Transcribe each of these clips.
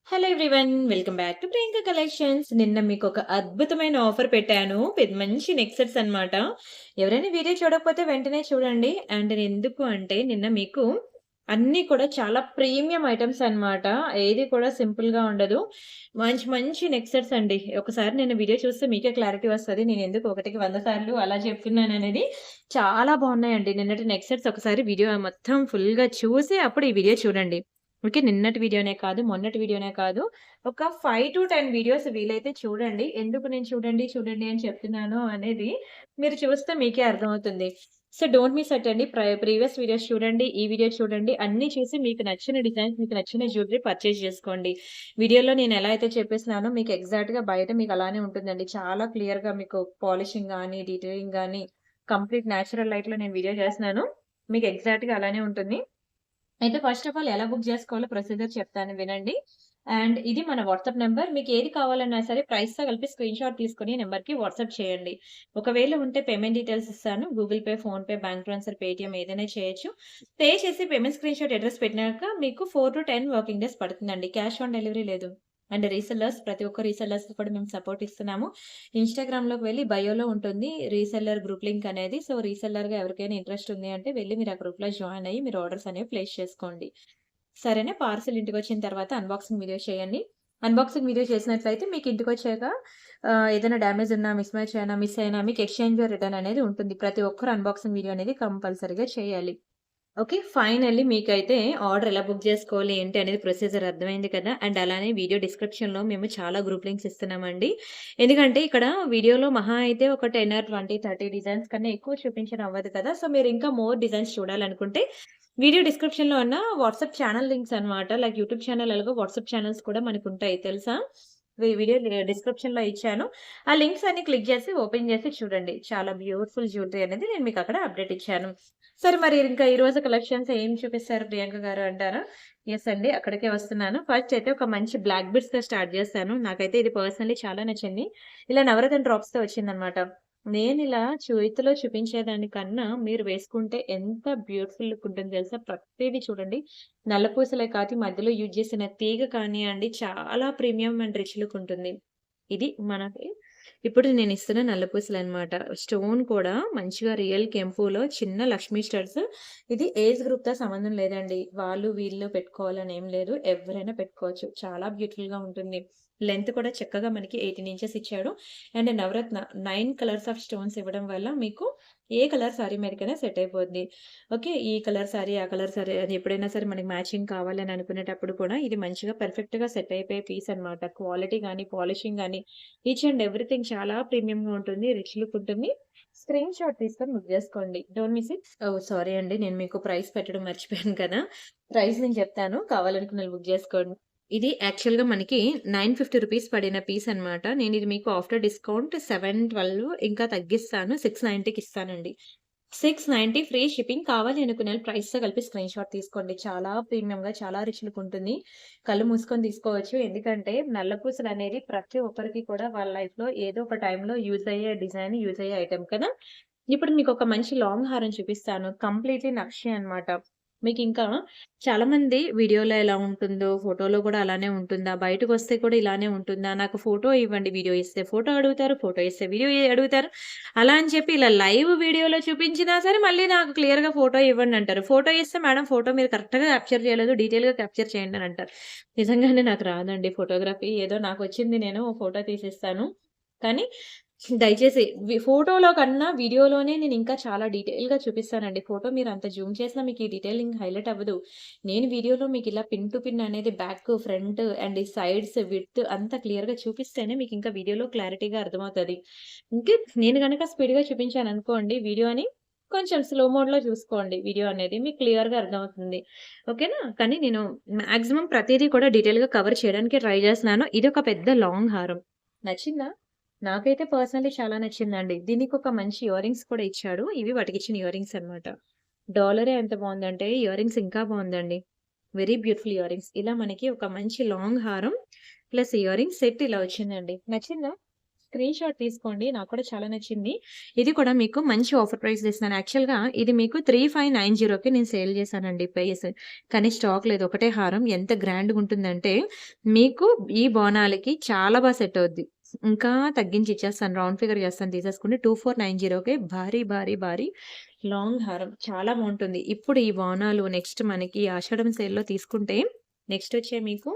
Hello everyone. Welcome back to Priyanka collections. నిన్న మీకొక అద్భుతమైన ఆఫర్ పెట్టాను. మంచి నెక్ సెట్స్ అన్నమాట. ఎవరైనా వీడియో చూడకపోతే వెంటనే చూడండి. అండ్ ఎందుకు అంటే నిన్న మీకు అన్నీ కూడా చాలా ప్రీమియం ఐటెమ్స్ అన్నమాట. ఏది కూడా సింపుల్‌గా ఉండదు. మంచి మంచి నెక్ సెట్స్ అండి. ఒకసారి నిన్న వీడియో చూస్తే మీకే క్లారిటీ వస్తది. నేనెందుకు ఒకటికి 100 సార్లు అలా చెప్తున్నాననేది. చాలా బాగున్నాయండి నిన్నటి నెక్ సెట్స్. ఒకసారి వీడియో మొత్తం ఫుల్‌గా చూసి అప్పుడు ఈ వీడియో చూడండి. ఓకే. నిన్నటి వీడియోనే కాదు, మొన్నటి వీడియోనే కాదు. ఒక 5-10 వీడియోస్ వీలైతే చూడండి. ఎందుకు నేను చూడండి, చూడండి అని చెప్తున్నాను అనేది మీరు చూస్తే మీకే అర్థమవుతుంది. సో, డోంట్ మిస్ అవుట్ అండి. ప్రీవియస్ వీడియోస్ చూడండి, ఈ వీడియో చూడండి. అన్నీ చూసి మీకు నచ్చిన డిజైన్స్, మీకు నచ్చిన జ్యువెల్లరీ పర్చేజ్ చేసుకోండి. వీడియోలో నేను ఎలా అయితే చెప్పేసినానో మీకు ఎగ్జాక్ట్‌గా బయట మీకు అలానే ఉంటుందండి. చాలా క్లియర్‌గా మీకు పాలిషింగ్ గాని, డీటెయిలింగ్ గాని కంప్లీట్ నేచురల్ లైట్‌లో నేను వీడియో చేస్తున్నాను. మీకు ఎగ్జాక్ట్‌గా అలానే ఉంటుంది. అయితే ఫస్ట్ ఆఫ్ ఆల్ ఎలా బుక్ జేసుకోవాలో ప్రొసీజర్ చెప్తాను వినండి. అండ్ ఇది మన వాట్సాప్ నంబర్. మీకేది కావాలన్నా సరే ప్రైస్‌తో కలిపి స్క్రీన్‌షాట్ తీసుకొని ఈ నంబర్‌కి వాట్సాప్ చేయండి. ఒకవేళ ఉంటే పేమెంట్ డీటెయిల్స్ ఇస్తాను. Google pay, PhonePe, bank transfer, Paytm ఏదైనా చేయొచ్చు. పే చేసి పేమెంట్ స్క్రీన్‌షాట్ అడ్రెస్ పెట్టినాక మీకు 4-10 వర్కింగ్ డేస్ పడుతుందండి. క్యాష్ ఆన్ డెలివరీ లేదు. అండ్ రీసెల్లర్స్ ప్రతి ఒక్క రీసెల్లర్స్‌కి కూడా మేము సపోర్ట్ ఇస్తున్నాము. ఇన్‌స్టాగ్రామ్‌లోకి వెళ్లి బయోలో ఉంటుంది రీసెల్లర్ గ్రూప్ లింక్ అనేది. సో, రీసెల్లర్‌గా ఎవరికైనా ఇంట్రెస్ట్ ఉంది అంటే వెళ్లి మీరు ఆ గ్రూప్‌లో జాయిన్ అయ్యి మీరు ఆర్డర్స్ అనేవి ప్లేస్ చేసుకోండి. సరేనా? పార్సెల్ ఇంటికొచ్చిన తర్వాత అన్బాక్సింగ్ వీడియో చేయండి. అన్బాక్సింగ్ వీడియో చేసినట్లయితే మీకు ఇంటికొచ్చాక ఏదైనా డ్యామేజ్ ఉన్నా, మిస్ మ్యాచ్ అయినా, మిస్ అయినా మీకు ఎక్స్‌చేంజ్ ఆర్ రిటర్న్ అనేది ఉంటుంది. ప్రతి ఒక్కరు అన్బాక్సింగ్ వీడియో అనేది కంపల్సరీగా చేయాలి. ఓకే. ఫైనల్లీ మీకైతే ఆర్డర్ ఎలా బుక్ జేసుకోవాలి ఏంటి అనేది ప్రొసీజర్ అర్థమైంది కదా! అండ్ అలానే వీడియో డిస్క్రిప్షన్‌లో మేము చాలా గ్రూప్ లింక్స్ ఇస్తున్నామండి. ఎందుకంటే ఇక్కడ వీడియోలో మహా అయితే ఒక 10 ఆర్ 20, 30 డిజైన్స్ కన్నా ఎక్కువ చూపించడం అవ్వదు కదా! సో, మీరు ఇంకా మోర్ డిజైన్స్ చూడాలనుకుంటే వీడియో డిస్క్రిప్షన్‌లో ఉన్న వాట్సాప్ ఛానల్ లింక్స్ అన్నమాట. లైక్ యూట్యూబ్ ఛానల్ ఎలాగో వాట్సాప్ ఛానల్స్ కూడా మనకుంటాయి తెలుసా? వీడియో డిస్క్రిప్షన్‌లో ఇచ్చాను. ఆ లింక్స్ అన్ని క్లిక్ చేసి ఓపెన్ చేసి చూడండి. చాలా బ్యూటిఫుల్ జ్యువెల్లరీ అనేది నేను మీకక్కడ అప్డేట్ ఇచ్చాను. సరే మరి ఇంకా ఈరోజు కలెక్షన్స్ ఏం చూపిస్తారు ప్రియాంక గారు అంటారా? యెస్ అండి. అక్కడికే వస్తున్నాను. ఫస్ట్ అయితే ఒక మంచి బ్లాక్ బిట్స్‌తో స్టార్ట్ చేస్తాను. నాకైతే ఇది పర్సనల్లీ చాలా నచ్చింది. ఇలా నవరత్న డ్రాప్స్‌తో వచ్చిందనమాట. నేనిలా చేతిలో చూపించేదానికన్నా మీరు వేసుకుంటే ఎంత బ్యూటిఫుల్ లుక్ ఉంటుందో తెలుసా? ప్రతీది చూడండి. నల్ల పూసలే కాదు మధ్యలో యూజ్ చేసిన తీగ కానియండి చాలా ప్రీమియం అండ్ రిచ్ లుక్ ఉంటుంది. ఇది మనకి ఇప్పుడు నేనిస్తున్న నల్ల పూసలనమాట. స్టోన్ కూడా మంచిగా రియల్ కెంపులో చిన్న లక్ష్మీ స్టడ్స్. ఇది ఏజ్ గ్రూప్‌తో సంబంధం లేదండి. వాళ్ళు, వీళ్ళు పెట్టుకోవాలని ఏం లేదు. ఎవరైనా పెట్టుకోవచ్చు. చాలా బ్యూటిఫుల్‌గా ఉంటుంది. లెంత్ కూడా చక్కగా మనకి 18 ఇంచెస్ ఇచ్చాడు. అండ్ నవరత్న 9 కలర్స్ ఆఫ్ స్టోన్స్ ఇవ్వడం వల్ల మీకు ఏ కలర్ సారీ మీదకైనా సెట్ అయిపోద్ది. ఓకే. ఈ కలర్ సారీ, ఆ కలర్ సారీ అది ఎప్పుడైనా సరే మనకి మ్యాచింగ్ కావాలని అనుకునేటప్పుడు కూడా ఇది మంచిగా పర్ఫెక్ట్‌గా సెట్ అయిపోయే పీస్ అన్నమాట. క్వాలిటీ గాని, పాలిషింగ్ గాని ఈచ్ అండ్ ఎవ్రీథింగ్ చాలా ప్రీమియంగా ఉంటుంది. రిచ్ లుక్ ఉంటుంది. స్క్రీన్ షాట్ తీసుకొని బుక్ జేసుకోండి. Don't miss it. Oh! Sorry అండి. నేను మీకు ప్రైస్ పెట్టడం మర్చిపోయాను కదా! ప్రైస్ నేను చెప్తాను. కావాలనుకున్నోళ్ళు బుక్ జేసుకోండి. ఇది యాక్చువల్‌గా మనకి ₹950 పడిన పీస్ అన్నమాట. నేనిది మీకు ఆఫ్టర్ డిస్కౌంట్ 712 ఇంకా తగ్గిస్తాను. 690కి ఇస్తానండి. 690 ఫ్రీ షిప్పింగ్. కావాలి అనుకునే ప్రైస్‌తో కలిపి స్క్రీన్ షాట్ తీసుకోండి. చాలా ప్రీమియంగా, చాలా రిచ్ లుక్ ఉంటుంది. కళ్ళు మూసుకొని తీసుకోవచ్చు. ఎందుకంటే నల్ల పూసలనేది ప్రతి ఒక్కరికి కూడా వాళ్ళ లైఫ్‌లో ఏదో ఒక టైంలో యూజ్ అయ్యే డిజైన్, యూజ్ అయ్యే ఐటెమ్ కదా! ఇప్పుడు మీకొక మంచి లాంగ్ హారం చూపిస్తాను. కంప్లీట్‌లీ నక్షి అన్నమాట. మీకింకా చాలామంది వీడియోలో ఎలా ఉంటుందో, ఫోటోలో కూడా అలానే ఉంటుందా? బయటకొస్తే కూడా ఇలానే ఉంటుందా? నాకు ఫోటో ఇవ్వండి. వీడియో ఇస్తే ఫోటో అడుగుతారు. ఫోటో ఇస్తే వీడియో అడుగుతారు. అలా అని చెప్పి ఇలా లైవ్ వీడియోలో చూపించినా సరే మళ్ళీ నాకు క్లియర్‌గా ఫోటో ఇవ్వండి అంటారు. ఫోటో ఇస్తే మేడం ఫోటో మీరు కరెక్ట్‌గా క్యాప్చర్ చేయలేదు. డీటెయిల్‌గా క్యాప్చర్ చేయండి అని అంటారు. నిజంగానే నాకు రాదండి ఫోటోగ్రఫీ. ఏదో నాకొచ్చింది నేను ఫోటో తీసిస్తాను. కానీ దయచేసి ఫోటోలో కన్నా వీడియోలోనే నేనింకా చాలా డీటెయిల్‌గా చూపిస్తానండి. ఫోటో మీరంత జూమ్ చేసినా మీకు ఈ డీటెయిలింగ్ హైలైట్ అవ్వదు. నేను వీడియోలో మీకిలా పిన్ టు పిన్ అనేది బ్యాక్, ఫ్రంట్ అండ్ ఈ సైడ్స్ విడ్త్ అంతా క్లియర్‌గా చూపిస్తేనే మీకింకా వీడియోలో క్లారిటీగా అర్థమవుతది. ఇంకే నేను గనక స్పీడ్‌గా చూపించాననుకోండి వీడియోని కొంచెం స్లో మోడ్‌లో చూసుకోండి వీడియో అనేది. మీకు క్లియర్‌గా అర్థమవుతుంది. ఓకేనా? కానీ నేను మాక్సిమం ప్రతీదీ కూడా డీటెయిల్‌గా కవర్ చేయడానికే ట్రై చేస్తున్నాను. ఇదొక పెద్ద లాంగ్ హారం. నచ్చిందా? నాకైతే పర్సనల్లీ చాలా నచ్చిందండి. దీనికొక మంచి ఇయర్ రింగ్స్ కూడా ఇచ్చాడు. ఇవి వాటికిచ్చిన ఇయర్ రింగ్స్ అన్నమాట. డాలరే ఎంత బావుందంటే ఇయర్ రింగ్స్ ఇంకా బావుందండి. Very beautiful ear rings. ఇలా మనకి ఒక మంచి లాంగ్ హారం ప్లస్ ఇయర్ రింగ్స్ సెట్ ఇలా వచ్చిందండి. నచ్చిందా? స్క్రీన్ షాట్ తీసుకోండి. నాకు కూడా చాలా నచ్చింది. ఇది కూడా మీకు మంచి ఆఫర్ ప్రైస్‌లో ఇస్తున్నాను. యాక్చువల్‌గా ఇది మీకు 3590కి నేను సేల్ చేశానండి పీస్. కానీ స్టాక్ లేదు. ఒకటే హారం ఎంత గ్రాండ్‌గుంటుందంటే మీకు ఈ బోనాలకి చాలా సెట్ అవుద్ది. ఇంకా తగ్గించి ఇచ్చేస్తాను. రౌండ్ ఫిగర్ చేస్తాను తీసేసుకోండి. 2490కే భారీ, భారీ, భారీ లాంగ్ హారం చాలా బావుంటుంది. ఇప్పుడు ఈ బోనాలు నెక్స్ట్ మనకి ఆషాఢం సేల్‌లో తీసుకుంటే నెక్స్ట్ వచ్చే మీకు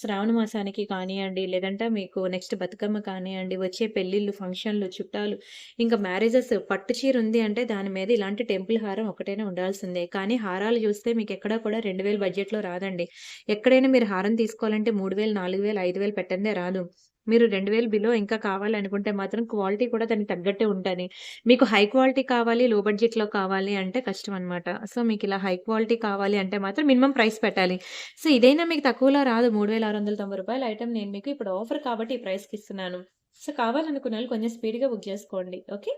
శ్రావణ మాసానికి కానియండి, లేదంటే మీకు నెక్స్ట్ బతుకమ్మ కానియండి, వచ్చే పెళ్ళిళ్ళు, ఫంక్షన్‌లు, చుట్టాలు, ఇంకా మ్యారేజెస్ పట్టు చీర ఉంది అంటే దాని మీద ఇలాంటి టెంపుల్ హారం ఒకటైనా ఉండాల్సిందే. కానీ హారాలు చూస్తే మీకెక్కడా కూడా 2000 బడ్జెట్‌లో రాదండి. ఎక్కడైనా మీరు హారం తీసుకోవాలంటే 3000, 4000, 5000 పెట్టందే రాదు. మీరు 2000 బిలో ఇంకా కావాలనుకుంటే మాత్రం క్వాలిటీ కూడా దానికి తగ్గట్టే ఉంటది. మీకు హై క్వాలిటీ కావాలి, లో బడ్జెట్‌లో కావాలి అంటే కష్టమనమాట. సో, మీకిలా హై క్వాలిటీ కావాలి అంటే మాత్రం మినిమమ్ ప్రైస్ పెట్టాలి. సో, ఇదైనా మీకు తక్కువలో రాదు. రూ. 3690 ఐటెమ్ నేను మీకు ఇప్పుడు ఆఫర్ కాబట్టి ఈ ప్రైస్‌కిస్తున్నాను. సో, కావాలనుకున్నోళ్ళు కొంచెం స్పీడ్‌గా బుక్ చేసుకోండి. ఓకే.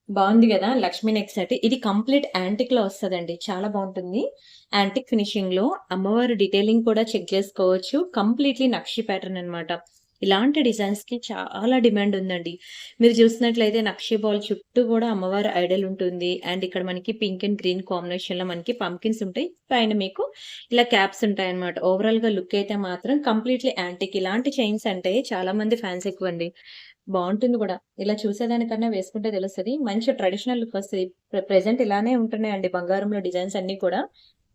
బావుంది గదా! Lakshmi neck set. ఇది కంప్లీట్ యాంటిక్‌లో వస్తదండి. చాలా బావుంటుంది. యాంటిక్ ఫినిషింగ్‌లో అమ్మవారి డీటెయిలింగ్ కూడా చెక్ చేసుకోవచ్చు. కంప్లీట్‌లీ నక్షి ప్యాటర్న్ అన్నమాట. ఇలాంటి డిజైన్స్‌కి చాలా డిమాండ్ ఉందండి. మీరు చూసినట్లయితే నక్షి బాల్ చుట్టూ గూడా అమ్మవారి ఐడల్ ఉంటుంది. అండ్ ఇక్కడ మనకి పింక్ అండ్ గ్రీన్ కాంబినేషన్‌లో మనకి పంకిన్స్ ఉంటాయి. పైన మీకు ఇలా క్యాప్స్ ఉంటాయన్నమాట. ఓవరాల్‌గా లుక్ అయితే మాత్రం కంప్లీట్‌లీ యాంటిక్. ఇలాంటి చైన్స్ అంటే చాలా మంది ఫ్యాన్స్ ఎక్కువండి. బావుంటుంది గూడా. ఇలా చూసేదానికన్నా వేసుకుంటే తెలుస్తది. మంచి ట్రెడిషనల్ లుక్ వస్తది. ప్రెజెంట్ ఇలానే ఉంటున్నాయండి బంగారంలో డిజైన్స్ అన్నీ కూడా.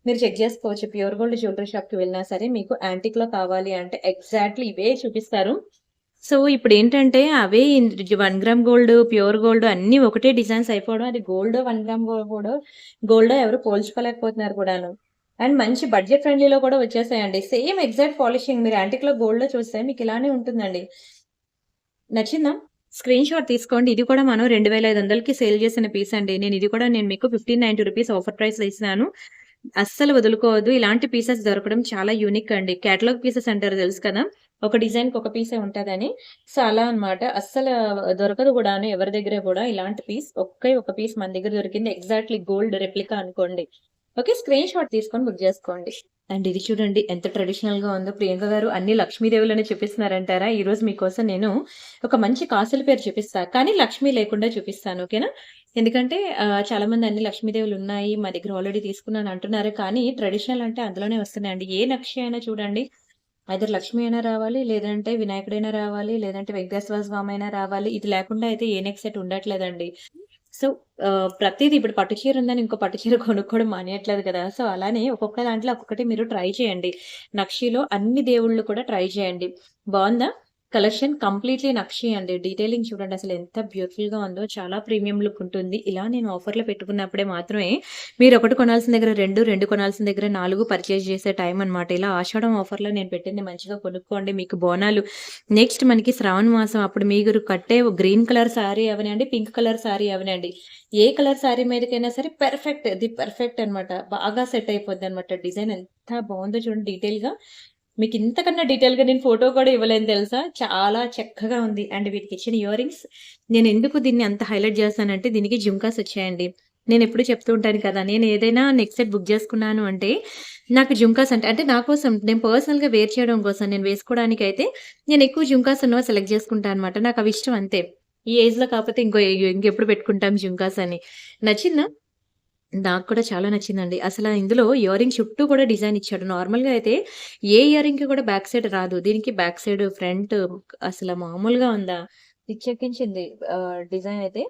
మీరు చెక్ జేసుకోవచ్చు. ప్యూర్ గోల్డ్ జ్యువెల్లరీ షాప్‌కి వెళ్ళినా సరే మీకు యాంటిక్‌లో కావాలి అంటే ఎగ్జాక్ట్‌లీ ఇవే చూపిస్తారు. సో, ఇప్పుడేంటంటే అవే 1 గ్రామ్ గోల్డ్, ప్యూర్ గోల్డ్ అన్నీ ఒకటే డిజైన్స్ అయిపోవడం. అది గోల్డో, 1 గ్రామ్ గోల్డో గోల్డో ఎవరు పోల్చుకోలేకపోతున్నారు కూడాను. అండ్ మంచి బడ్జెట్ ఫ్రెండ్లీలో కూడా వచ్చేసాయండి. సేమ్ ఎగ్జాక్ట్ పాలిషింగ్ మీరు యాంటిక్‌లో గోల్డ్‌లో చూస్తే మీకు ఇలానే ఉంటుందండి. నచ్చిందా? స్క్రీన్ షాట్ తీసుకోండి. ఇది కూడా మనం 2500కి సేల్ చేసిన పీస్ అండి. నేను మీకు రూ. 1590 ఆఫర్ ప్రైస్‌లో ఇస్తున్నాను. అస్సలు వదులుకోవద్దు. ఇలాంటి పీసెస్ దొరకడం చాలా యూనిక్ అండి. కేటలాగ్ పీసెస్ అంటారు తెలుసు కదా! ఒక డిజైన్‌కి ఒక పీసే ఉంటదని. సో, అలా అన్నమాట. అస్సలు దొరకదు గూడాను ఎవరి దగ్గర గూడా ఇలాంటి పీస్. ఒకే ఒక పీస్ మన దగ్గర దొరికింది. ఎగ్జాక్ట్‌లీ గోల్డ్ రెప్లికా అనుకోండి. ఓకే. స్క్రీన్ షాట్ తీసుకొని బుక్ జేసుకోండి. అండ్ ఇది చూడండి ఎంత ట్రెడిషనల్‌గా ఉందో. ప్రియాంక గారు అన్ని లక్ష్మీదేవులనే చూపిస్తున్నారంటారా? ఈరోజు మీకోసం నేను ఒక మంచి కాసుల పేరు చూపిస్తా. కానీ లక్ష్మి లేకుండా చూపిస్తాను. ఓకేనా? ఎందుకంటే చాలామంది అన్ని లక్ష్మీదేవులున్నాయి. మా దగ్గర ఆల్రెడీ తీసుకున్నాను అంటున్నారు. కానీ ట్రెడిషనల్ అంటే అందులోనే వస్తున్నాయండి. ఏ నక్షి అయినా చూడండి. ఐదర్ లక్ష్మి అయినా రావాలి, లేదంటే వినాయకుడైనా రావాలి, లేదంటే వెంకటేశ్వర స్వామి అయినా రావాలి. ఇది లేకుండా అయితే ఏ నెక్ సెట్ ఉండట్లేదండి. సో, ప్రతీది ఇప్పుడు పట్టు చీర ఉందని ఇంకో పట్టు చీర కొనుక్కోవడం మానేయట్లేదు కదా! సో, అలానే ఒక్కొక్క దాంట్లో ఒక్కొక్కటి మీరు ట్రై చేయండి. నక్షిలో అన్ని దేవుళ్ళు కూడా ట్రై చేయండి. బావుందా? కలెక్షన్ కంప్లీట్‌లీ నక్షి అండి. డీటెయిలింగ్ చూడండి అసలు ఎంత బ్యూటిఫుల్‌గా ఉందో. చాలా ప్రీమియం లుక్ ఉంటుంది. ఇలా నేను ఆఫర్‌లో పెట్టుకున్నప్పుడే మాత్రమే మీరు ఒకటి కొనాల్సిన దగ్గర 2, 2 కొనాల్సిన దగ్గర 4 పర్చేజ్ చేసే టైం అన్నమాట. ఇలా ఆషాఢం ఆఫర్‌లో నేను పెట్టింది మంచిగా కొనుక్కోండి. మీకు బోనాలు నెక్స్ట్ మనకి శ్రావణ మాసం అప్పుడు మీరు కట్టే గ్రీన్ కలర్ సారీ అవనండి, పింక్ కలర్ సారీ అవనండి. ఏ కలర్ సారీ మీదకైనా సరే పెర్ఫెక్ట్. ది పెర్ఫెక్ట్ అన్నమాట. బాగా సెట్ అయిపోద్దన్నమాట. డిజైన్ ఎంత బావుందో చూడండి డీటెయిల్‌గా. మీకింతకన్నా డీటెయిల్‌గా నేను ఫోటో కూడా ఇవ్వలేను తెలుసా? చాలా చక్కగా ఉంది. అండ్ వీటికిచ్చిన ఇయర్ రింగ్స్ నేనెందుకు దీన్ని అంత హైలైట్ చేస్తానంటే దీనికి జుంకాస్ వచ్చాయండి. నేనెప్పుడు చెప్తూ ఉంటాను కదా! నేనేదైనా నెక్ సెట్ బుక్ చేసుకున్నాను అంటే నాకు జుంకాస్ అంటే నా కోసం నేను పర్సనల్‌గా వేర్ చేయడం కోసం నేను వేసుకోవడానికైతే నేనెక్కువ జుంకాస్ ఉన్నవి సెలెక్ట్ చేసుకుంటా అనమాట. నాకవి ఇష్టం అంతే. ఈ ఏజ్‌లో కాకపోతే ఇంకెప్పుడు పెట్టుకుంటాం జుంకాస్ అని. నచ్చిందా? నాకు కూడా చాలా నచ్చిందండి. ఇందులో ఇయర్ రింగ్ చుట్టూ కూడా డిజైన్ ఇచ్చాడు. నార్మల్‌గా అయితే ఏ ఇయర్ రింగ్‌కి కూడా బ్యాక్ సైడ్ రాదు. దీనికి బ్యాక్ సైడ్, ఫ్రంట్ అసల మామూలుగా ఉందా? పిచ్చెక్కించింది. డిజైన్ అయితే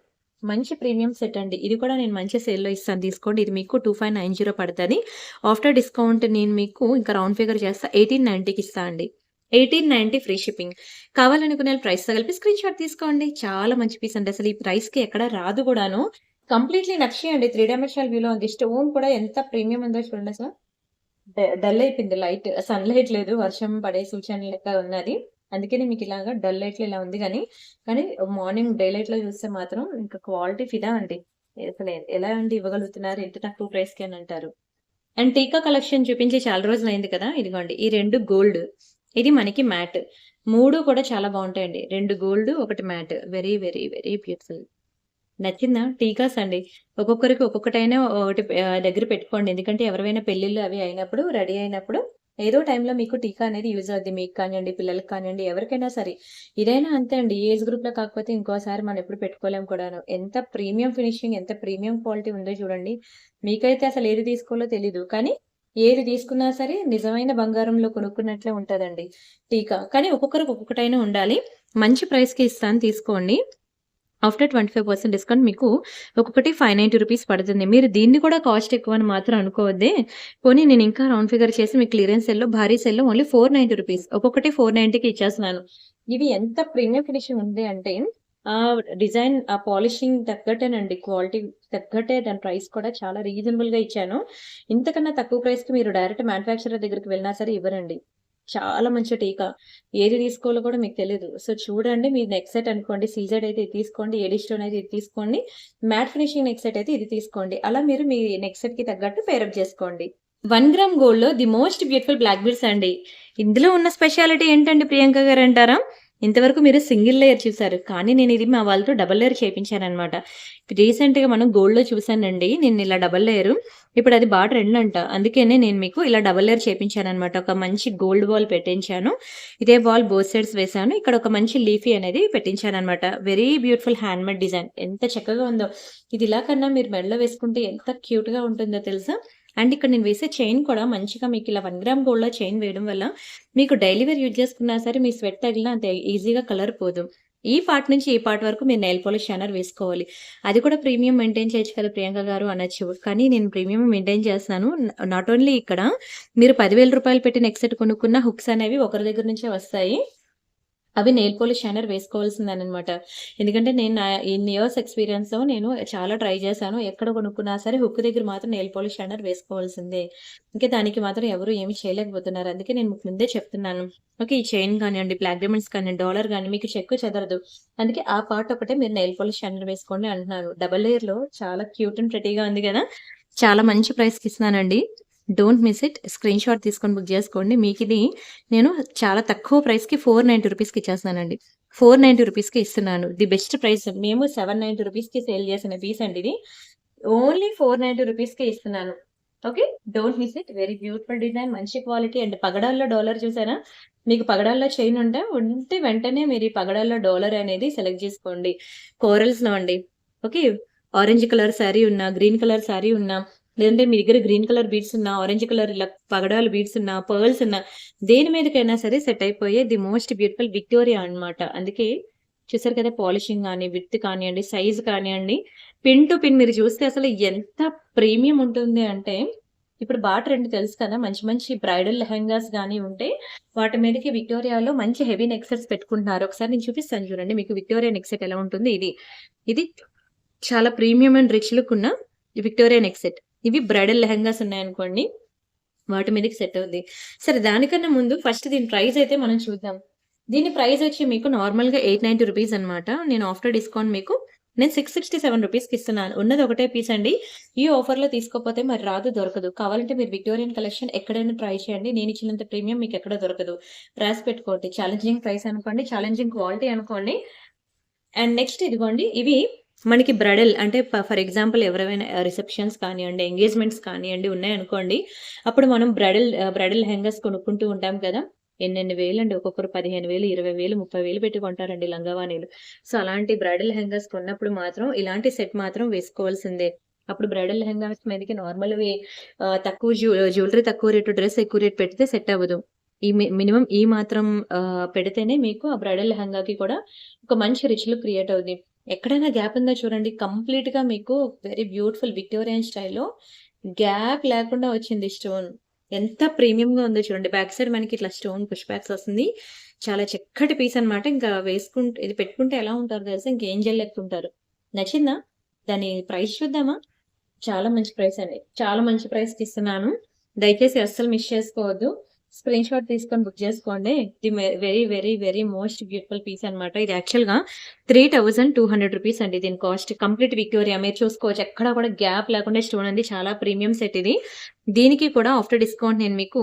మంచి ప్రీమియం సెట్ అండి. ఇది కూడా నేను మంచి సేల్‌లో ఇస్తాను తీసుకోండి. ఇది మీకు 2590 పడతది. ఆఫ్టర్ డిస్కౌంట్ నేను మీకు ఇంకా రౌండ్ ఫిగర్ చేస్తా 1890కి ఇస్తా అండి. 1890 ఫ్రీ షిప్పింగ్. కావాలనుకునే వాళ్ళు ప్రైస్‌తో కలిపి స్క్రీన్ షాట్ తీసుకోండి. చాలా మంచి పీస్ అండి. అసలు ఈ ప్రైస్‌కి ఎక్కడ రాదు గూడాను. కంప్లీట్‌లీ నక్షి అండి. 3 డైమెన్షనల్ వ్యూలో ఉంది. స్టోన్ కూడా ఎంత ప్రీమియం ఉందో చూడండసల. డల్ అయిపోయింది లైట్. సన్‌లైట్ లేదు. వర్షం పడే సూచన లెక్క ఉన్నది. అందుకనే మీకిలాగా డల్ లైట్‌లో ఇలా ఉంది గానీ, కానీ మార్నింగ్ డే లైట్‌లో చూస్తే మాత్రం ఇంకా క్వాలిటీ ఫిదా అండి. అసలు ఎలా అండి ఇవ్వగలుగుతున్నారు ఇంత తక్కువ ప్రైస్‌కి అని అంటారు. అండ్ టీకా కలెక్షన్ చూపించి చాలా రోజులయింది కదా! ఇదిగోండి. ఈ 2 గోల్డ్. ఇది మనకి మ్యాట్. 3 కూడా చాలా బావుంటాయండి. 2 gold, 1 matte. Very, very, very beautiful. నచ్చిందా? టీకాస్ అండి. ఒక్కొక్కరికి ఒక్కొక్కటైనా ఒకటి దగ్గర పెట్టుకోండి. ఎందుకంటే ఎవరివైనా పెళ్ళిళ్ళు అవి అయినప్పుడు, రెడీ అయినప్పుడు ఏదో టైంలో మీకు టీకా అనేది యూజ్ అవుద్ది. మీకు కానియండి, పిల్లలకి కానియండి, ఎవరికైనా సరే. ఇదైనా అంతే అండి. ఈ ఏజ్ గ్రూప్‌లో కాకపోతే ఇంకోసారి మనం ఎప్పుడు పెట్టుకోలేము కూడాను. ఎంత ప్రీమియం ఫినిషింగ్, ఎంత ప్రీమియం క్వాలిటీ ఉందో చూడండి. మీకైతే అసలు ఏది తీసుకోవాలో తెలీదు. కానీ ఏది తీసుకున్నా సరే నిజమైన బంగారంలో కొనుక్కున్నట్లే ఉంటదండి టీకా. కానీ ఒక్కొక్కరికి ఒక్కొక్కటైనా ఉండాలి. మంచి ప్రైస్‌కి ఇస్తాను తీసుకోండి. ఆఫ్టర్ 25% డిస్కౌంట్ మీకు ఒక్కొక్కటి 590 రూపీస్ పడుతుంది. మీరు దీన్ని కూడా కాస్ట్ ఎక్కువని మాత్రం అనుకోవద్దే. పోనీ నేను ఇంకా రౌండ్ ఫిగర్ చేసి మీకు క్లియరెన్స్ సేల్‌లో, భారీ సేల్‌లో ఓన్లీ 490 రూపీస్. ఒక్కొక్కటి 490కి ఇచ్చేస్తున్నాను. ఇవి ఎంత ప్రీమియం ఫినిషింగ్ ఉంది అంటే డిజైన్, ఆ పాలిషింగ్ తగ్గట్టేనండి. క్వాలిటీ తగ్గట్టే దాని ప్రైస్ కూడా చాలా రీజనబుల్‌గా ఇచ్చాను. ఇంతకన్నా తక్కువ ప్రైస్‌కి మీరు డైరెక్ట్ మ్యానుఫ్యాక్చరర్ దగ్గరికి వెళ్ళినా సరే ఇవ్వరండి. చాలా మంచి టీకా. ఏది తీసుకోవాలో కూడా మీకు తెలీదు. సో, చూడండి, మీరు నెక్ సెట్ అనుకోండి. సీజెడ్ అయితే ఇది తీసుకోండి. ఏడీ స్టోన్ అయితే ఇది తీసుకోండి. మ్యాట్ ఫినిషింగ్ నెక్ సెట్ అయితే ఇది తీసుకోండి. అలా మీరు మీ నెక్ సెట్‌కి తగ్గట్టు పేరప్ చేసుకోండి. 1 గ్రామ్ గోల్డ్‌లో the most beautiful black beads అండి. ఇందులో ఉన్న స్పెషాలిటీ ఏంటండి ప్రియాంక గారంటారా? ఇంతవరకు మీరు సింగిల్ లేయర్ చూసారు. కానీ నేనిది మా వాళ్ళతో డబుల్ లేయర్ చేపించాననమాట. రీసెంట్‌గా మనం గోల్డ్‌లో చూసానండి. నేనిలా డబుల్ లేయరు. ఇప్పుడది బా ట్రెండ్ అంట. అందుకనే నేను మీకు ఇలా డబుల్ లేయర్ చేపించాననమాట. ఒక మంచి గోల్డ్ బాల్ పెట్టించాను. ఇదే బాల్ బోత్ సైడ్స్ వేశాను. ఇక్కడ ఒక మంచి లీఫీ అనేది పెట్టించాననమాట. Very beautiful handmade design. ఎంత చక్కగా ఉందో. ఇది ఇలా కన్నా మీరు మెడలో వేసుకుంటే ఎంత క్యూట్‌గా ఉంటుందో తెలుసా? అండ్ ఇక్కడ నేను వేసే చైన్ కూడా మంచిగా మీకిలా 1 గ్రామ్ గోల్డ్‌లో చైన్ వేయడం వల్ల మీకు డైలీ వేర్ యూజ్ చేసుకున్నా సరే మీ స్వెట్ తగిలినా అంత ఈజీగా కలర్ పోదు. ఈ పార్ట్ నుంచి ఈ పార్ట్ వరకు మీరు నెయిల్ పాలిష్ షైనర్ వేసుకోవాలి. అది కూడా ప్రీమియం మెయింటైన్ చేయొచ్చు కదా ప్రియాంక గారు అనొచ్చు. కానీ నేను ప్రీమియం మెయింటైన్ చేస్తున్నాను. నాట్ ఓన్లీ ఇక్కడ మీరు రూ. 10,000 పెట్టి నెక్ సెట్ కొనుక్కున్న హుక్స్ అనేవి ఒకరి దగ్గర నుంచే వస్తాయి. అవి నెయిల్ పాలిష్ షైనర్ వేసుకోవాల్సిందేననమాట. ఎందుకంటే నేను నా ఇన్ని ఇయర్స్ ఎక్స్‌పీరియన్స్‌లో నేను చాలా ట్రై చేశాను. ఎక్కడ కొనుక్కున్నా సరే హుక్ దగ్గర మాత్రం నెయిల్ పాలిష్ షైనర్ వేసుకోవాల్సిందే. ఇంకా దానికి మాత్రం ఎవరు ఏమి చేయలేకపోతున్నారు. అందుకే నేను మీకు ముందే చెప్తున్నాను. ఓకే. ఈ చైన్ కానియండి, బ్లాక్ డైమండ్స్ కానియండి, డాలర్ గాని మీకు చెక్కు చెదరదు. అందుకే ఆ పార్ట్ ఒకటే మీరు నెయిల్ పాలిష్ షైనర్ వేసుకోండి అంటున్నాను. డబుల్ లేయర్‌లో చాలా క్యూట్ అండ్ ప్రెట్టీగా ఉంది కదా! చాలా మంచి ప్రైస్‌కి ఇస్తున్నానండి. Don't miss it. స్క్రీన్‌షాట్ తీసుకొని బుక్ చేసుకోండి. మీకిది నేను చాలా తక్కువ ప్రైస్‌కి 490 రూపీస్‌కి ఇచ్చేస్తున్నానండి. 490 రూపీస్‌కి ఇస్తున్నాను. The best price. మేము 790 రూపీస్‌కి సేల్ చేసిన పీస్ అండి ఇది. ఓన్లీ 490 రూపీస్‌కే ఇస్తున్నాను. Okay. Don't miss it. Very beautiful design, మంచి క్వాలిటీ అండ్ పగడాల్లో డాలర్ చూసారా? మీకు పగడాల్లో చైన్ ఉంటే వెంటనే మీరు ఈ పగడాల్లో డాలర్ అనేది సెలెక్ట్ చేసుకోండి. కోరల్స్‌లో అండి. ఓకే. ఆరెంజ్ కలర్ శారీ ఉన్నా, గ్రీన్ కలర్ శారీ ఉన్నా, లేదంటే మీ దగ్గర గ్రీన్ కలర్ బీడ్స్ ఉన్నా, ఆరెంజ్ కలర్ ఇలా పగడాలు బీడ్స్ ఉన్నా, పర్ల్స్ ఉన్నా, దేని మీదకైనా సరే సెట్ అయిపోయే ది మోస్ట్ బ్యూటిఫుల్ విక్టోరియా అన్నమాట. అందుకే చూసారు కదా! పాలిషింగ్ గాని, విడ్త్ కానియండి, సైజ్ కానియండి, పిన్ టు పిన్ మీరు చూస్తే అసలు ఎంత ప్రీమియం ఉంటుంది అంటే, ఇప్పుడు బా ట్రెండ్ తెలుసు కదా! మంచి మంచి బ్రైడల్ లెహెంగాస్ గాని ఉంటే, వాటి మీదకి విక్టోరియాలో మంచి హెవీ నెక్ సెట్స్ పెట్టుకుంటున్నారు. ఒకసారి నేను చూపిస్తాను చూడండి. మీకు విక్టోరియా నెక్ సెట్ ఎలా ఉంటుంది ఇది. ఇది చాలా ప్రీమియం అండ్ రిచ్ లుక్ ఉన్న విక్టోరియా నెక్ సెట్. ఇవి బ్రైడల్ లెహెంగాస్ ఉన్నాయనుకోండి, వాటి మీదకి సెట్ అవుద్ది. సరే, దానికన్నా ముందు ఫస్ట్ దీని ప్రైస్ అయితే మనం చూద్దాం. దీని ప్రైస్ వచ్చి మీకు నార్మల్‌గా 890 రూపీస్ అన్నమాట. నేను ఆఫ్టర్ డిస్కౌంట్ మీకు నేను 667 రూపీస్‌కి ఇస్తున్నాను. ఉన్నది ఒకటే పీస్ అండి. ఈ ఆఫర్‌లో తీసుకోకపోతే మరి రాదు, దొరకదు. కావాలంటే మీరు విక్టోరియన్ కలెక్షన్ ఎక్కడైనా ట్రై చేయండి. నేను ఇచ్చినంత ప్రీమియం మీకు ఎక్కడ దొరకదు. రాసి పెట్టుకోండి. ఛాలెంజింగ్ ప్రైస్ అనుకోండి, ఛాలెంజింగ్ క్వాలిటీ అనుకోండి. అండ్ నెక్స్ట్ ఇదిగోండి. ఇవి మనకి బ్రైడల్ అంటే ఫర్ ఎగ్జాంపుల్ ఎవరైనా రిసెప్షన్స్ కానియండి, ఎంగేజ్‌మెంట్స్ కానియండి ఉన్నాయనుకోండి. అప్పుడు మనం బ్రైడల్ లెహెంగాస్ కొనుక్కుంటూ ఉంటాం కదా! ఎన్నెన్ని వేలండి. ఒక్కొక్కరు 15,000, 20,000, 30,000 పెట్టి కొంటారండి లంగావాణీలు. సో, అలాంటి బ్రైడల్ లెహెంగాస్ కొన్నప్పుడు మాత్రం ఇలాంటి సెట్ మాత్రం వేసుకోవాల్సిందే. అప్పుడు బ్రైడల్ లెహెంగాస్ మీదకి నార్మల్‌వి తక్కువ జ్యువెలరీ తక్కువ రేటు, డ్రెస్ ఎక్కువ రేట్ పెడితే సెట్ అవ్వదు. ఈ మినిమమ్ ఈ మాత్రం పెడితేనే మీకు ఆ బ్రైడల్ లెహెంగాకి కూడా ఒక మంచి రిచ్ లుక్ క్రియేట్ అవుద్ది. ఎక్కడైనా గ్యాప్ ఉందా చూడండి. కంప్లీట్‌గా మీకు వెరీ బ్యూటిఫుల్ విక్టోరియన్ స్టైల్‌లో గ్యాప్ లేకుండా వచ్చింది స్టోన్. ఎంత ప్రీమియంగా ఉందో చూడండి. బ్యాక్ సైడ్ మనకి ఇట్లా స్టోన్ పుష్ బ్యాక్స్ వస్తుంది. చాలా చక్కటి పీస్ అన్నమాట. ఇంకా ఇది పెట్టుకుంటే ఎలా ఉంటారో తెలుసా? ఇంక ఏంజెల్ లెక్క ఉంటారు. నచ్చిందా? దాని ప్రైస్ చూద్దామా? చాలా మంచి ప్రైస్ అండి. చాలా మంచి ప్రైస్‌కి ఇస్తున్నాను. దయచేసి అస్సలు మిస్ చేసుకోవద్దు. స్క్రీన్‌షాట్ తీసుకొని బుక్ చేసుకోండి. ఇది very, very, very most beautiful piece అన్నమాట. ఇది యాక్చువల్‌గా 3,200 రూపీస్ అండి దీని కాస్ట్. కంప్లీట్ విక్టోరియా మీరు చూసుకోవచ్చు. ఎక్కడా కూడా గ్యాప్ లేకుండా స్టోన్ ఉంది. చాలా ప్రీమియం సెట్ ఇది. దీనికి కూడా ఆఫ్టర్ డిస్కౌంట్ నేను మీకు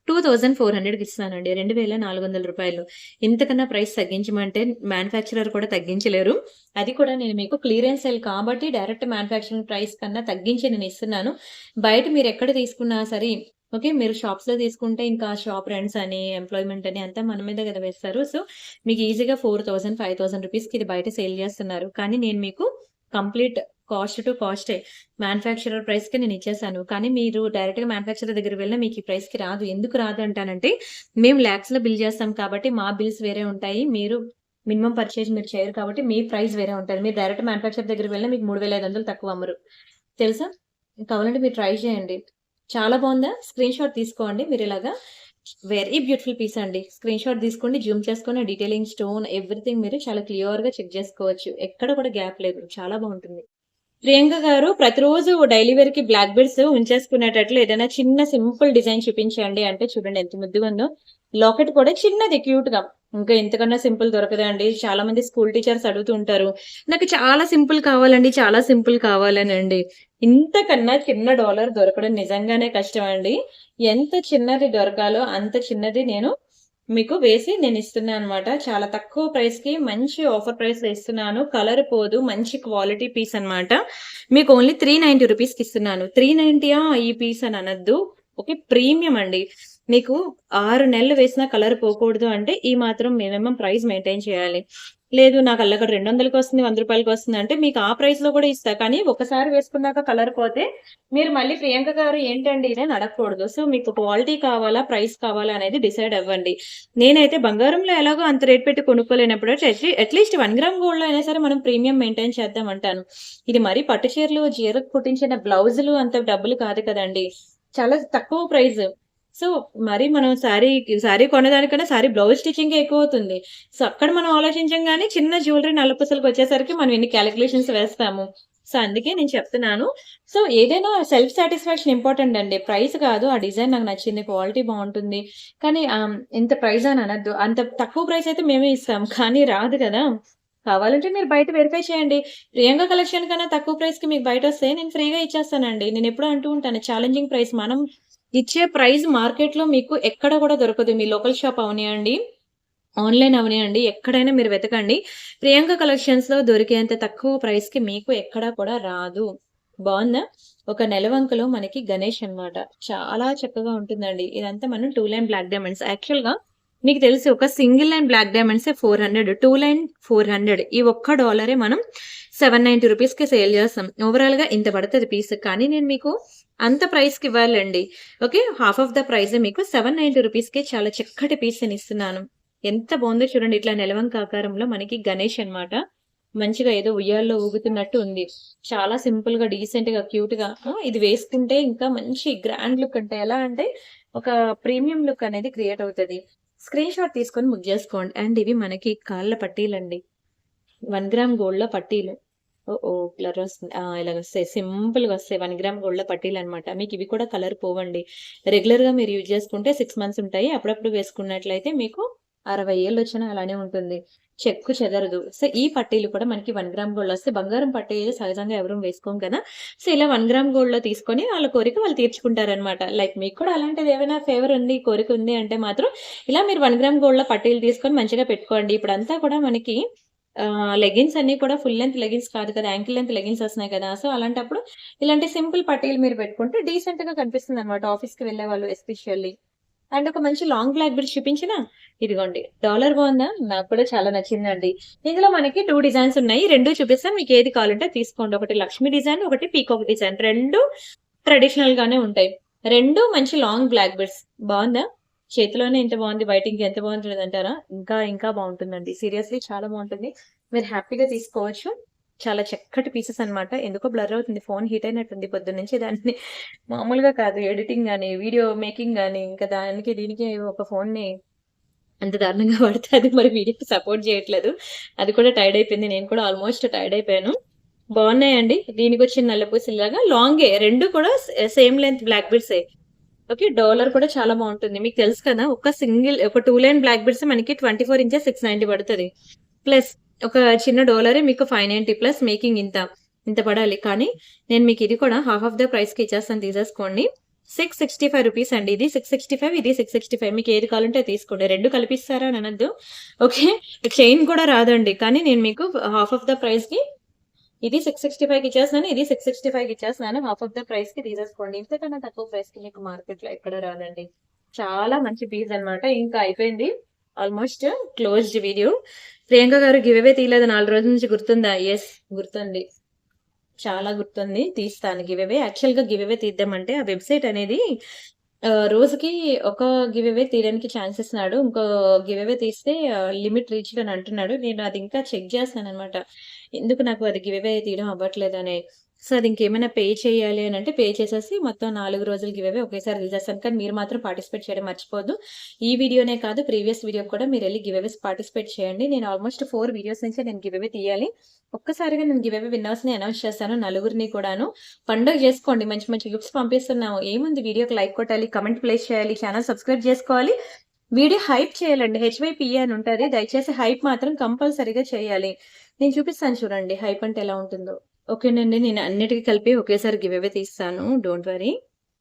2,400కి ఇస్తున్నానండి. రూ. 2,400. ఇంతకన్నా ప్రైస్ తగ్గించమంటే మ్యానుఫ్యాక్చరర్ కూడా తగ్గించలేరు. అది కూడా నేను మీకు క్లియరెన్స్ సేల్ కాబట్టి డైరెక్ట్ మ్యానుఫ్యాక్చరింగ్ ప్రైస్ కన్నా తగ్గించి నేను ఇస్తున్నాను. బయట మీరు ఎక్కడ తీసుకున్నా సరే ఓకే. మీరు షాప్స్‌లో తీసుకుంటే ఇంకా షాప్ రెంట్స్ అని, ఎంప్లాయ్‌మెంట్ అని అంతా మన మీదే కదా వేస్తారు. సో, మీకు ఈజీగా 4000, 5000 రూపీస్‌కి ఇది బయట సేల్ చేస్తున్నారు. కానీ నేను మీకు కంప్లీట్ కాస్ట్ టు కాస్టే మ్యానుఫ్యాక్చరర్ ప్రైస్‌కే నేను ఇచ్చేసాను. కానీ మీరు డైరెక్ట్‌గా మ్యానుఫ్యాక్చరర్ దగ్గరికి వెళ్ళినా మీకు ఈ ప్రైస్‌కి రాదు. ఎందుకు రాదు అంటానంటే, మేము లాక్స్‌లో బిల్ చేస్తాం కాబట్టి మా బిల్స్ వేరే ఉంటాయి. మీరు మినిమమ్ పర్చేజ్ మీరు చేయరు కాబట్టి మీ ప్రైస్ వేరే ఉంటది. మీరు డైరెక్ట్ మ్యానుఫ్యాక్చరర్ దగ్గరికి వెళ్ళినా మీకు 3500 తక్కువ అమ్మరు. తెలుసా? కావాలంటే మీరు ట్రై చేయండి. చాలా బావుందా? స్క్రీన్‌షాట్ తీసుకోండి మీరిలాగా. వెరీ బ్యూటిఫుల్ పీస్ అండి. స్క్రీన్‌షాట్ తీసుకోండి, జూమ్ చేసుకొని డీటెయిలింగ్, స్టోన్ ఎవ్రీథింగ్ మీరు చాలా క్లియర్‌గా చెక్ చేసుకోవచ్చు. ఎక్కడ కూడా గ్యాప్ లేదు. చాలా బావుంటుంది. ప్రియాంక గారు ప్రతిరోజు డైలీ వేర్‌కి బ్లాక్ బీడ్స్ ఉంచేసుకునేటట్లు ఏదైనా చిన్న సింపుల్ డిజైన్ చూపించండి అంటే చూడండి ఎంత ముద్దుగా ఉందో. లాకెట్ కూడా చిన్నది క్యూట్‌గా. ఇంకా ఇంతకన్నా సింపుల్ దొరకదా అండి? చాలా మంది స్కూల్ టీచర్స్ అడుగుతూ ఉంటారు. నాకు చాలా సింపుల్ కావాలండి, చాలా సింపుల్ కావాలనండి. ఇంతకన్నా చిన్న డాలర్ దొరకడం నిజంగానే కష్టం అండి. ఎంత చిన్నది దొరకాలో అంత చిన్నది నేను మీకు వేసి నేనిస్తున్నాననమాట. చాలా తక్కువ ప్రైస్‌కి మంచి ఆఫర్ ప్రైస్‌లో ఇస్తున్నాను. కలర్ పోదు. మంచి క్వాలిటీ పీస్ అనమాట. మీకు ఓన్లీ 390 రూపీస్‌కి ఇస్తున్నాను. 390 ఈ పీస్ అని అనొద్దు. ఓకే. ప్రీమియం అండి. మీకు 6 నెలలు వేసినా కలర్ పోకూడదు అంటే ఈ మాత్రం మినిమమ్ ప్రైస్ మెయింటైన్ చేయాలి. లేదు నాకు అల్లక్కడ 200కి వస్తుంది, రూ. 100కి వస్తుంది అంటే మీకు ఆ ప్రైస్‌లో కూడా ఇస్తా. కానీ ఒకసారి వేసుకున్నాక కలర్ పోతే మీరు మళ్ళీ ప్రియాంక గారు ఏంటండి ఇది అని అడగకూడదు. సో, మీకు క్వాలిటీ కావాలా? ప్రైస్ కావాలా? అనేది డిసైడ్ అవ్వండి. నేనైతే బంగారంలో ఎలాగో అంత రేట్ పెట్టి కొనుక్కోలేనప్పుడు అట్‌లీస్ట్ 1 గ్రామ్ గోల్డ్‌లో అయినా సరే మనం ప్రీమియం మెయింటైన్ చేద్దాం అంటాను. ఇది మరీ పట్టు చీరలు, చీరకు కుట్టించిన బ్లౌజులు అంత డబ్బులు కాదు కదండీ! చాలా తక్కువ ప్రైస్. సో, మరి మనం శారీ కొనేదానికన్నా శారీ బ్లౌజ్ స్టిచ్చింగే ఎక్కువవుతుంది. సో, అక్కడ మనం ఆలోచించం గానీ, చిన్న జ్యువెలరీ నల్లపూసలకొచ్చేసరికి మనం ఇన్ని కాలిక్యులేషన్స్ వేస్తాము. సో, అందుకే నేను చెప్తున్నాను. సో, ఏదైనా సెల్ఫ్ సాటిస్ఫాక్షన్ ఇంపార్టెంట్ అండి. ప్రైస్ కాదు. ఆ డిజైన్ నాకు నచ్చింది. క్వాలిటీ బావుంటుంది. కానీ ఇంత ప్రైస్ అని అనొద్దు. అంత తక్కువ ప్రైస్ అయితే మేమే ఇస్తాం. కానీ రాదు కదా! కావాలంటే మీరు బయట వెరిఫై చేయండి. ప్రియాంక కలెక్షన్ కన్నా తక్కువ ప్రైస్‌కి మీకు బయటొస్తే నేను ఫ్రీగా ఇచ్చేస్తానండి. నేనెప్పుడూ అంటూ ఉంటాను ఛాలెంజింగ్ ప్రైస్. మనం ఇచ్చే ప్రైస్ మార్కెట్‌లో మీకు ఎక్కడ కూడా దొరకదు. మీ లోకల్ షాప్ అవనియండి, ఆన్‌లైన్ అవనియండి, ఎక్కడైనా మీరు వెతకండి. ప్రియాంక కలెక్షన్స్‌లో దొరికేంత తక్కువ ప్రైస్‌కి మీకు ఎక్కడా కూడా రాదు. బావుందా? ఒక నెలవంకలో మనకి గణేష్ అన్నమాట. చాలా చక్కగా ఉంటుందండి. ఇదంతా మనం 2 లైన్ బ్లాక్ డైమండ్స్. యాక్చువల్‌గా మీకు తెలుసు ఒక సింగిల్ లైన్ బ్లాక్ డైమండ్సే 400, 2 లైన్ 400. ఈ ఒక్క డాలరే మనం 790 రూపీస్‌కి సేల్ చేస్తాం. ఓవరాల్‌గా ఇంత పడతది పీస్. కానీ నేను మీకు అంత ప్రైస్‌కి ఇవ్వాలండి. ఓకే. హాఫ్ ఆఫ్ ద ప్రైజే మీకు 790 రూపీస్‌కి చాలా చక్కటి పీస్‌నిస్తున్నాను. ఎంత బావుందో చూడండి. ఇట్లా నెలవంక ఆకారంలో మనకి గణేష్ అన్నమాట. మంచిగా ఏదో ఉయ్యాల్లో ఊగుతున్నట్టు ఉంది. చాలా సింపుల్‌గా, డీసెంట్‌గా, క్యూట్‌గా ఇది వేసుకుంటే ఇంకా మంచి గ్రాండ్ లుక్ అంటే ఎలా అంటే ఒక ప్రీమియం లుక్ అనేది క్రియేట్ అవుతది. స్క్రీన్‌షాట్ తీసుకొని బుక్ జేసుకోండి. అండ్ ఇవి మనకి కాళ్ళ పట్టీలండి. 1 గ్రామ్ గోల్డ్‌లో పట్టీలు. ఓహ్! బ్లర్ వస్తుంది. ఇలాగొస్తాయి. సింపుల్‌గా వస్తాయి. 1 గ్రామ్ గోల్డ్‌లో పట్టీలనమాట. మీకివి కూడా కలర్ పోవండి. రెగ్యులర్‌గా మీరు యూజ్ చేసుకుంటే 6 మంత్స్ ఉంటాయి. అప్పుడప్పుడు వేసుకున్నట్లయితే మీకు 60 ఏళ్ళొచ్చినా అలానే ఉంటుంది. చెక్కు చెదరదు. సో, ఈ పట్టీలు కూడా మనకి 1 గ్రామ్ గోల్డ్‌లో వస్తాయి. బంగారం పట్టీలు సహజంగా ఎవరు వేసుకోం కదా! సో, ఇలా 1 గ్రామ్ గోల్డ్‌లో తీసుకొని వాళ్ళ కోరిక వాళ్ళు తీర్చుకుంటారనమాట. లైక్ మీకు కూడా అలాంటిది ఏమైనా ఫేవర్ ఉంది, కోరిక ఉంది అంటే మాత్రం ఇలా మీరు 1 గ్రామ్ గోల్డ్‌లో పట్టీలు తీసుకొని మంచిగా పెట్టుకోండి. ఇప్పుడంతా కూడా మనకి లెగిన్స్ అన్నీ కూడా ఫుల్ లెంత్ లెగిన్స్ కాదు కదా! యాంకిల్ లెంత్ లెగిన్స్ వస్తున్నాయి కదా! సో, అలాంటప్పుడు ఇలాంటి సింపుల్ పట్టీలు మీరు పెట్టుకుంటే డీసెంట్‌గా కనిపిస్తుందనమాట ఆఫీస్‌కి వెళ్ళేవాళ్ళు ఎస్పెషల్లీ. అండ్ ఒక మంచి లాంగ్ బ్లాక్ బీడ్స్ చూపించినా? ఇదిగోండి. డాలర్ బావుందా? నాకు కూడా చాలా నచ్చిందండి. ఇందులో మనకి 2 డిజైన్స్ ఉన్నాయి. 2 చూపిస్తాను. మీకేది కావాలంటే తీసుకోండి. ఒకటి లక్ష్మీ డిజైన్, ఒకటి పీకాక్ డిజైన్. 2 ట్రెడిషనల్ గానే ఉంటాయి. 2 మంచి లాంగ్ బ్లాక్ బీడ్స్. బావుందా? చేతిలోనే ఇంత బావుంది. బయట ఇంకెంత బావుంటదంటారా? ఇంకా ఇంకా బావుంటుందండి. సీరియస్‌లీ చాలా బావుంటుంది. మీరు హ్యాపీగా తీసుకోవచ్చు. చాలా చక్కటి పీసెస్ అన్నమాట. ఎందుకో బ్లర్ అవుతుంది. ఫోన్ హీట్ అయినట్టుంది పొద్దున్నుంచి దాన్ని మామూలుగా కాదు ఎడిటింగ్ గాని, వీడియో మేకింగ్ గాని, ఇంకా దానికి దీనికి ఒక ఫోన్‌ని అంత దారుణంగా వాడితే అది మరి వీడియోకి సపోర్ట్ చేయట్లేదు. అది కూడా టైర్డ్ అయిపోయింది. నేను కూడా ఆల్మోస్ట్ టైర్డ్ అయిపోయాను. బావున్నాయండి. దీనికొచ్చిన నల్లపూసల్లాగా లాంగే 2 కూడా సేమ్ లెంత్ బ్లాక్ బీడ్సే. ఓకే. డాలర్ కూడా చాలా బావుంటుంది. మీకు తెలుసు కదా! ఒక 2 లైన్ బ్లాక్ బీడ్స్ మనకి 24 ఇంచెస్ 690 పడతది. ప్లస్ ఒక చిన్న డాలరే మీకు 590 ప్లస్ మేకింగ్ ఇంత. ఇంత పడాలి. కానీ నేను మీకు ఇది కూడా హాఫ్ ఆఫ్ ద ప్రైస్‌కి ఇచ్చేస్తాను తీసేసుకోండి. 665 రూపీస్ అండి. ఇది 665 ఇది 665 మీకు ఏది కావాలంటే అది తీసుకోండి. 2 కలిపిస్తారా అని అనొద్దు. ఓకే. చైన్ కూడా రాదండి. కానీ నేను మీకు హాఫ్ ఆఫ్ ద ప్రైస్‌కి ఇది 665కి ఇచ్చేస్తున్నాను. ఇది 665కి ఇచ్చేస్తున్నాను. హాఫ్ ఆఫ్ ద ప్రైస్‌కి తీసేసుకోండి. ఇంతకన్నా తక్కువ ప్రైస్‌కి మీకు మార్కెట్‌లో ఎక్కడ రాదండి. చాలా మంచి పీస్ అన్నమాట. ఇంకా అయిపోయింది. Almost closed video. ప్రియాంక గారు గివ్ అవే తీయలేదు 4 రోజుల నుంచి గుర్తుందా? యెస్, గుర్తుంది. చాలా గుర్తుంది. తీస్తాను గివ్ అవే. యాక్చువల్‌గా గివ్ అవే తీద్దామంటే ఆ వెబ్‌సైట్ అనేది రోజుకి ఒక గివ్ అవే తీయడానికి ఛాన్స్ ఇస్తున్నాడు. ఇంకో గివ్ అవే తీస్తే లిమిట్ రీచ్డ్ అని అంటున్నాడు. నేను అది ఇంకా చెక్ చేస్తున్నాననమాట. ఎందుకు నాకు అది గివ్ అవే తీయడం అవ్వట్లేదని. సో, అది ఇంకేమైనా పే చేయాలి అనంటే పే చేసేసి మొత్తం 4 రోజులు గివ్ అవే ఒకేసారి తీసేస్తాను. కానీ మీరు మాత్రం పార్టిసిపేట్ చేయడం మర్చిపోవద్దు. ఈ వీడియోనే కాదు ప్రీవియస్ వీడియోకి కూడా మీరెళ్లి గివ్ అవేస్ పార్టిసిపేట్ చేయండి. నేను ఆల్మోస్ట్ 4 వీడియోస్ నుంచే నేను గివ్ అవే తీయాలి. ఒక్కసారిగా నేను గివ్ అవే విన్నర్స్‌ని అనౌన్స్ చేస్తాను. నలుగురిని కూడాను. పండగ జేసుకోండి. మంచి మంచి గిఫ్ట్స్ పంపిస్తున్నాము. ఏముంది వీడియోకి లైక్ కొట్టాలి, కమెంట్ ప్లేస్ చేయాలి, ఛానెల్ సబ్స్క్రైబ్ జేసుకోవాలి. వీడియో హైప్ చేయాలండి. హెచ్‌వైపీఏ అని ఉంటది. దయచేసి హైప్ మాత్రం కంపల్సరీగా చేయాలి. నేను చూపిస్తాను చూడండి హైప్ అంటే ఎలా ఉంటుందో. ఓకేనండి. నేను అన్నిటికి కలిపి ఒకేసారి గివ్ అవే తీస్తాను. Don't worry.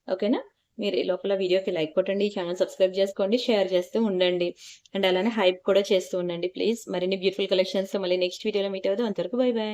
ఓకేనా? మీరు ఈ లోపల వీడియోకి లైక్ కొట్టండి, ఛానెల్ సబ్స్క్రైబ్ జేసుకోండి, షేర్ చేస్తూ ఉండండి. అండ్ అలానే హైప్ కూడా చేస్తూ ఉండండి ప్లీజ్. మరిన్ని బ్యూటిఫుల్ కలెక్షన్స్‌తో మళ్ళీ నెక్స్ట్ వీడియోలో మీట్ అవుదాం. అంతవరకు బై బై.